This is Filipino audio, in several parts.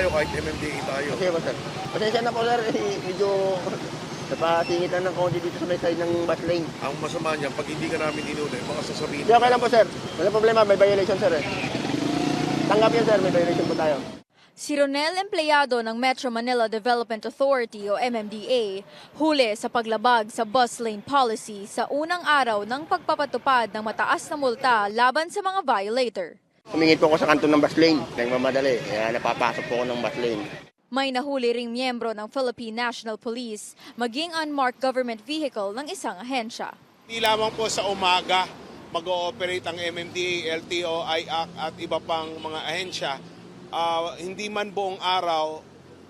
tayo kahit MMDA tayo. Kasi ba, sir? Pasensya na po, sir. Medyo napatingit lang ng konti dito sa may side ng bus lane. Ang masama niyan, pag hindi ka namin inuna, baka sasabihin. Di okay lang po, sir. Wala problema, may violation, sir. Tanggap yan, sir. May violation po tayo. Si Ronel, empleyado ng Metro Manila Development Authority o MMDA, huli sa paglabag sa bus lane policy sa unang araw ng pagpapatupad ng mataas na multa laban sa mga violator. Sumingit po ako sa kanto ng bus lane. Kaya mamadali. Kaya napapasok po ako ng bus lane. May nahuli ring miyembro ng Philippine National Police maging unmarked government vehicle ng isang ahensya. Hindi lamang po sa umaga mag-ooperate ang MMDA, LTO, IAC at iba pang mga ahensya. Hindi man buong araw,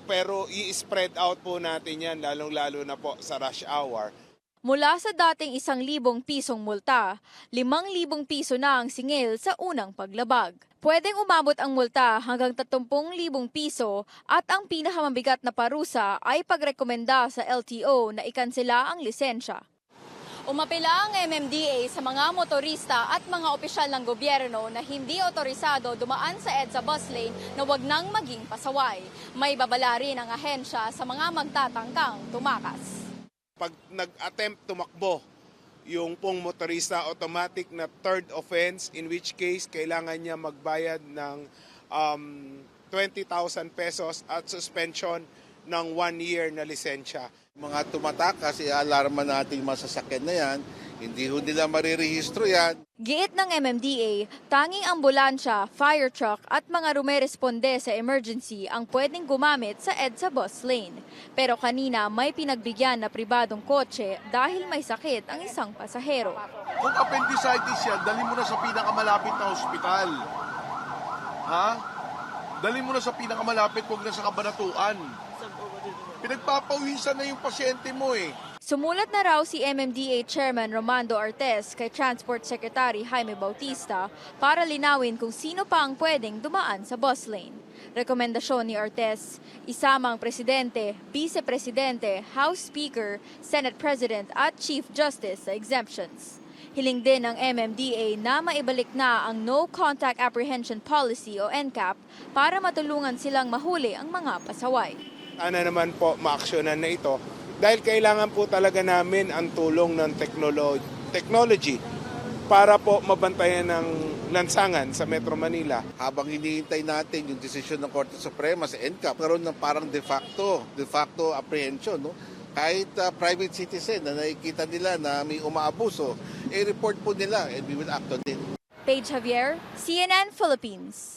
pero i-spread out po natin yan, lalong-lalo na po sa rush hour. Mula sa dating 1,000 pisong multa, 5,000 piso na ang singil sa unang paglabag. Pwedeng umabot ang multa hanggang 30,000 piso at ang pinakamabigat na parusa ay pagrekomenda sa LTO na ikansela ang lisensya. Umapila ang MMDA sa mga motorista at mga opisyal ng gobyerno na hindi otorisado dumaan sa EDSA bus lane na wag nang maging pasaway. May babala rin ang ahensya sa mga magtatangkang tumakas. Pag nag-attempt tumakbo, yung pong motorista automatic na third offense, in which case kailangan niya magbayad ng 20,000 pesos at suspension ng 1 year na lisensya. Mga tumatakas, i-alarma natin yung mga sasakyan na yan, hindi ho nila marirehistro yan. Giit ng MMDA, tanging ambulansya, fire truck at mga rumeresponde sa emergency ang pwedeng gumamit sa EDSA bus lane. Pero kanina may pinagbigyan na pribadong kotse dahil may sakit ang isang pasahero. Kung appendicitis yan, dali mo na sa pinakamalapit na ospital. Ha? Dali mo na sa pinakamalapit, huwag na sa kabanatuan. Pinagpapawisan na yung pasyente mo eh. Sumulat na raw si MMDA Chairman Romando Artes kay Transport Secretary Jaime Bautista para linawin kung sino pa ang pwedeng dumaan sa bus lane. Rekomendasyon ni Artes, isama ang Presidente, Vice-Presidente, House Speaker, Senate President at Chief Justice sa exemptions. Hiling din ng MMDA na maibalik na ang No Contact Apprehension Policy o NCAP para matulungan silang mahuli ang mga pasaway. Sana naman po maaksyonan na ito dahil kailangan po talaga namin ang tulong ng technology para po mabantayan ng lansangan sa Metro Manila. Habang hinihintay natin yung desisyon ng Korte Suprema sa NCAP, karoon ng parang de facto apprehension. No? Kahit private citizen na nakikita nila na may umaabuso, i-report po nila and we will act on it. Paige Javier, CNN Philippines.